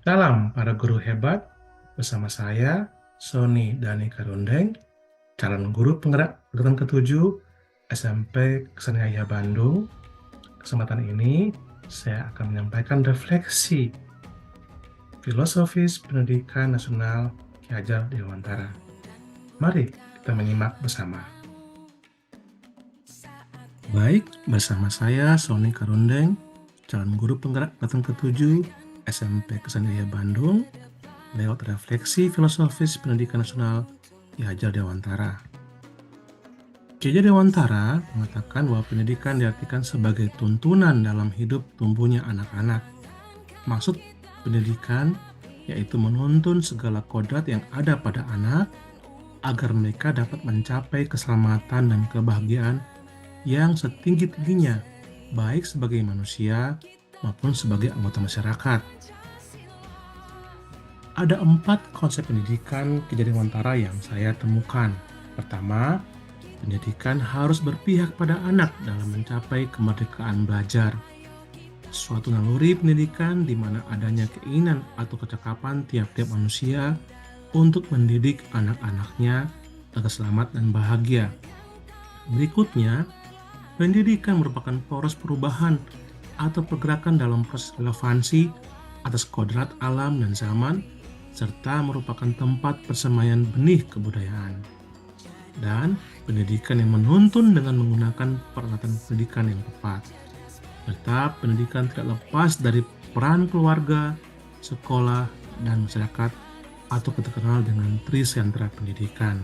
Salam para guru hebat, bersama saya Sony Dani Karundeng, calon guru penggerak angkatan ke-7 SMP Kesenian Bandung. Kesempatan ini saya akan menyampaikan refleksi filosofis pendidikan nasional Ki Hajar Dewantara. Mari kita menyimak bersama. Baik, bersama saya Sony Karundeng, calon guru penggerak angkatan ke-7 SMP Kesenian Bandung, lewat refleksi filosofis pendidikan nasional Ki Hajar Dewantara. Ki Hajar Dewantara mengatakan bahwa pendidikan diartikan sebagai tuntunan dalam hidup tumbuhnya anak-anak. Maksud pendidikan yaitu menuntun segala kodrat yang ada pada anak agar mereka dapat mencapai keselamatan dan kebahagiaan yang setinggi-tingginya, baik sebagai manusia maupun sebagai anggota masyarakat. Ada 4 konsep pendidikan Ki Hajar Dewantara yang saya temukan. Pertama, pendidikan harus berpihak pada anak dalam mencapai kemerdekaan belajar. Suatu naluri pendidikan di mana adanya keinginan atau kecakapan tiap-tiap manusia untuk mendidik anak-anaknya agar selamat dan bahagia. Berikutnya, pendidikan merupakan poros perubahan atau pergerakan dalam proses relevansi atas kodrat alam dan zaman, serta merupakan tempat persemaian benih kebudayaan. Dan pendidikan yang menuntun dengan menggunakan peralatan pendidikan yang tepat. Serta pendidikan tidak lepas dari peran keluarga, sekolah, dan masyarakat atau kita kenal dengan trisentra pendidikan.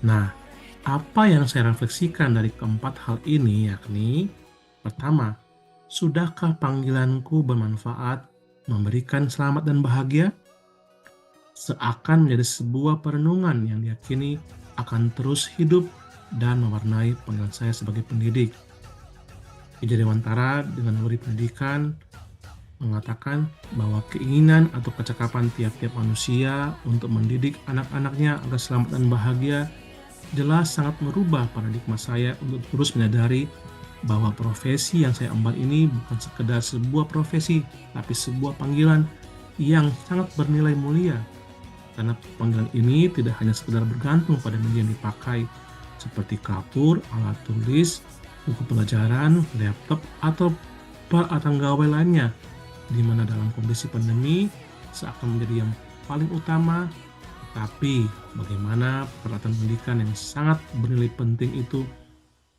Nah, apa yang saya refleksikan dari keempat hal ini yakni, pertama, sudahkah panggilanku bermanfaat, memberikan selamat dan bahagia? Seakan menjadi sebuah perenungan yang diyakini akan terus hidup dan mewarnai pengalaman saya sebagai pendidik. Ki Hajar Dewantara dengan naluri pendidikan mengatakan bahwa keinginan atau kecakapan tiap-tiap manusia untuk mendidik anak-anaknya agar selamat dan bahagia jelas sangat merubah paradigma saya untuk terus menyadari bahwa profesi yang saya emban ini bukan sekedar sebuah profesi, tapi sebuah panggilan yang sangat bernilai mulia. Karena panggilan ini tidak hanya sekedar bergantung pada media yang dipakai, seperti kapur, alat tulis, buku pelajaran, laptop, atau peralatan gawai lainnya, di mana dalam kondisi pandemi seakan menjadi yang paling utama. Tapi bagaimana peralatan pendidikan yang sangat bernilai penting itu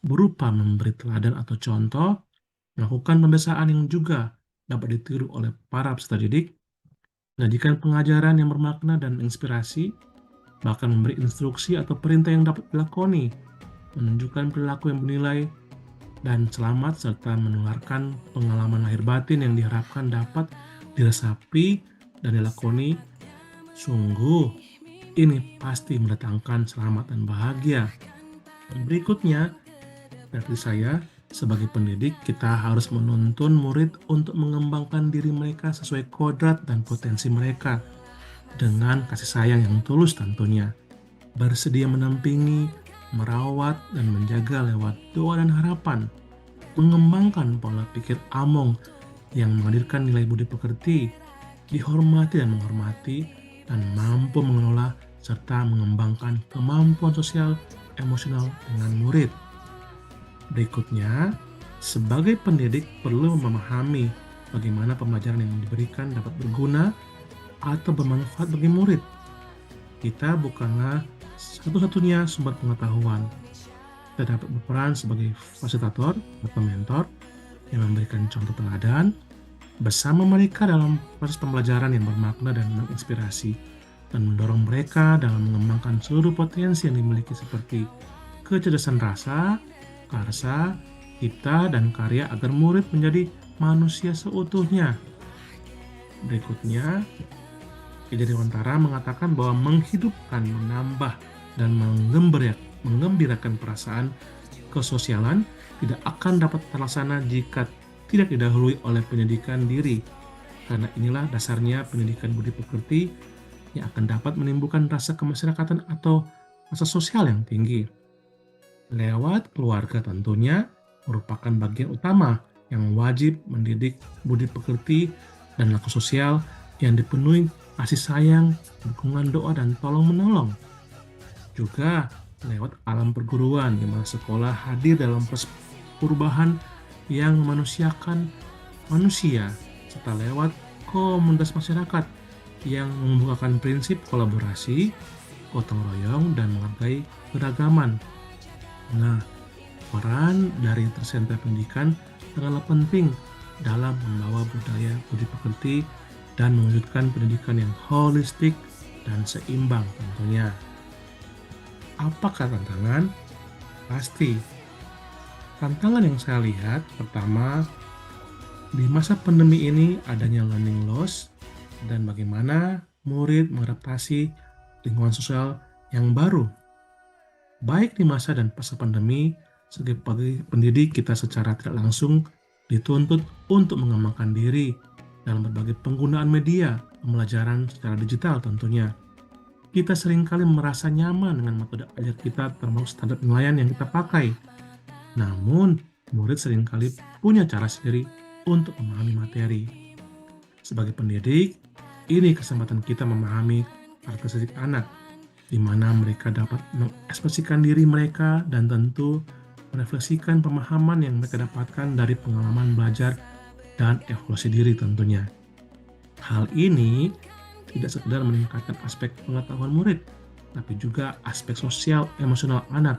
berupa memberi teladan atau contoh, melakukan pembesaan yang juga dapat ditiru oleh para peserta didik, menyajikan pengajaran yang bermakna dan inspirasi, bahkan memberi instruksi atau perintah yang dapat dilakoni, menunjukkan perilaku yang bernilai dan selamat, serta menularkan pengalaman lahir batin yang diharapkan dapat diresapi dan dilakoni. Sungguh, ini pasti mendatangkan selamat dan bahagia. Dan berikutnya, dari saya, sebagai pendidik, kita harus menuntun murid untuk mengembangkan diri mereka sesuai kodrat dan potensi mereka dengan kasih sayang yang tulus tentunya. Bersedia menampingi, merawat, dan menjaga lewat doa dan harapan. Mengembangkan pola pikir Among yang menghadirkan nilai budi pekerti, dihormati dan menghormati, dan mampu mengelola serta mengembangkan kemampuan sosial emosional dengan murid. Berikutnya, sebagai pendidik perlu memahami bagaimana pembelajaran yang diberikan dapat berguna atau bermanfaat bagi murid. Kita bukanlah satu-satunya sumber pengetahuan. Kita dapat berperan sebagai fasilitator atau mentor yang memberikan contoh teladan bersama mereka dalam proses pembelajaran yang bermakna dan menginspirasi, dan mendorong mereka dalam mengembangkan seluruh potensi yang dimiliki seperti kecerdasan rasa, karsa, cipta, dan karya agar murid menjadi manusia seutuhnya. Berikutnya, Ki Hajar Dewantara mengatakan bahwa menghidupkan, menambah, dan menggembirakan perasaan kesosialan tidak akan dapat terlaksana jika tidak didahului oleh pendidikan diri. Karena inilah dasarnya pendidikan budi pekerti yang akan dapat menimbulkan rasa kemasyarakatan atau rasa sosial yang tinggi. Lewat keluarga tentunya merupakan bagian utama yang wajib mendidik budi pekerti dan laku sosial yang dipenuhi kasih sayang, dukungan doa, dan tolong-menolong. Juga lewat alam perguruan, di mana sekolah hadir dalam proses perubahan yang memanusiakan manusia, serta lewat komunitas masyarakat yang membukakan prinsip kolaborasi, gotong royong, dan menghargai keragaman. Nah, peran dari tersentra pendidikan sangatlah penting dalam membawa budaya budi pekerti dan mewujudkan pendidikan yang holistik dan seimbang tentunya. Apakah tantangan? Pasti. Tantangan yang saya lihat pertama, di masa pandemi ini adanya learning loss dan bagaimana murid mengadaptasi lingkungan sosial yang baru. Baik di masa dan pasca pandemi, sebagai pendidik kita secara tidak langsung dituntut untuk mengembangkan diri dalam berbagai penggunaan media pembelajaran secara digital tentunya. Kita seringkali merasa nyaman dengan metode ajar kita termasuk standar penilaian yang kita pakai. Namun, murid seringkali punya cara sendiri untuk memahami materi. Sebagai pendidik, ini kesempatan kita memahami karakteristik anak, di mana mereka dapat mengekspresikan diri mereka dan tentu merefleksikan pemahaman yang mereka dapatkan dari pengalaman belajar dan evaluasi diri tentunya. Hal ini tidak sekedar meningkatkan aspek pengetahuan murid, tapi juga aspek sosial emosional anak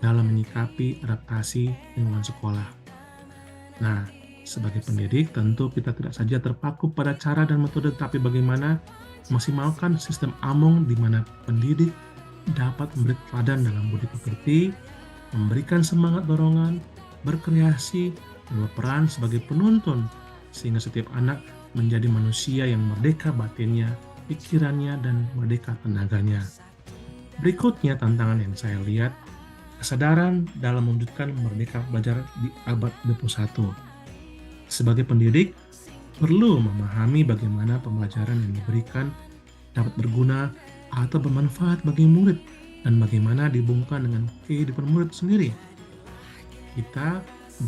dalam menyikapi adaptasi lingkungan sekolah. Nah, sebagai pendidik tentu kita tidak saja terpaku pada cara dan metode, tapi bagaimana memaksimalkan sistem AMONG di mana pendidik dapat memberi teladan dalam budi pekerti, memberikan semangat dorongan, berkreasi, dan berperan sebagai penuntun, sehingga setiap anak menjadi manusia yang merdeka batinnya, pikirannya, dan merdeka tenaganya. Berikutnya tantangan yang saya lihat, kesadaran dalam mewujudkan merdeka belajar di abad 21. Sebagai pendidik, perlu memahami bagaimana pembelajaran yang diberikan dapat berguna atau bermanfaat bagi murid dan bagaimana dihubungkan dengan kehidupan murid sendiri. Kita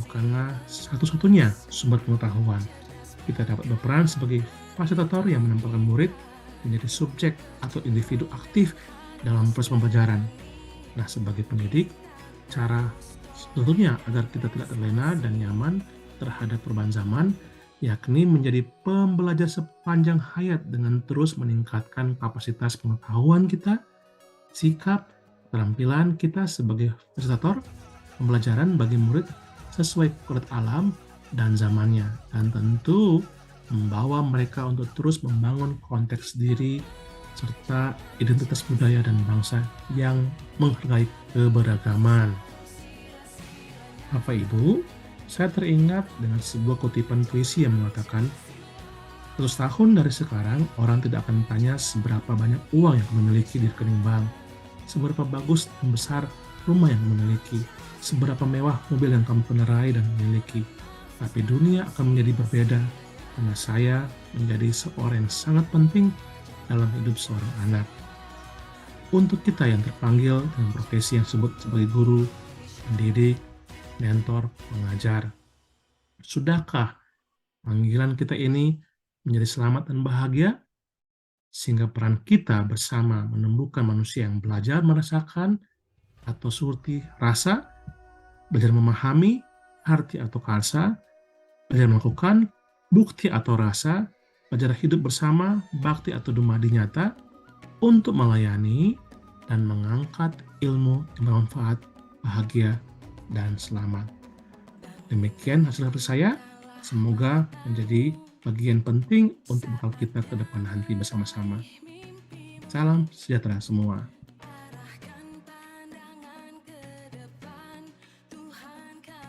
bukanlah satu-satunya sumber pengetahuan. Kita dapat berperan sebagai fasilitator yang menempatkan murid menjadi subjek atau individu aktif dalam proses pembelajaran. Nah, sebagai pendidik, cara tentunya agar kita tidak terlena dan nyaman terhadap perubahan zaman, yakni menjadi pembelajar sepanjang hayat dengan terus meningkatkan kapasitas pengetahuan kita, sikap, keterampilan kita sebagai fasilitator pembelajaran bagi murid sesuai kodrat alam dan zamannya, dan tentu membawa mereka untuk terus membangun konteks diri serta identitas budaya dan bangsa yang menghargai keberagaman. Bapak Ibu, saya teringat dengan sebuah kutipan puisi yang mengatakan, 100 tahun dari sekarang, orang tidak akan tanya seberapa banyak uang yang kamu miliki di rekening bank, seberapa bagus dan besar rumah yang kamu miliki, seberapa mewah mobil yang kamu kendarai dan miliki. Tapi dunia akan menjadi berbeda, karena saya menjadi seorang yang sangat penting dalam hidup seorang anak. Untuk kita yang terpanggil dengan profesi yang disebut sebagai guru, pendidik, mentor, pengajar, sudahkah panggilan kita ini menjadi selamat dan bahagia? Sehingga peran kita bersama menumbuhkan manusia yang belajar merasakan atau surti rasa, belajar memahami arti atau karsa, belajar melakukan bukti atau rasa, belajar hidup bersama bakti atau dumadi nyata untuk melayani dan mengangkat ilmu yang bermanfaat, bahagia, dan selamat. Demikian hasil refleksi saya. Semoga menjadi bagian penting untuk bekal kita ke depan nanti bersama-sama. Salam sejahtera semua.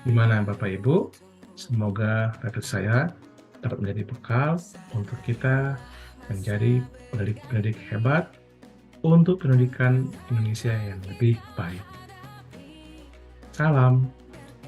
Gimana Bapak Ibu? Semoga refleksi saya dapat menjadi bekal untuk kita menjadi pendidik hebat untuk pendidikan Indonesia yang lebih baik. Salam.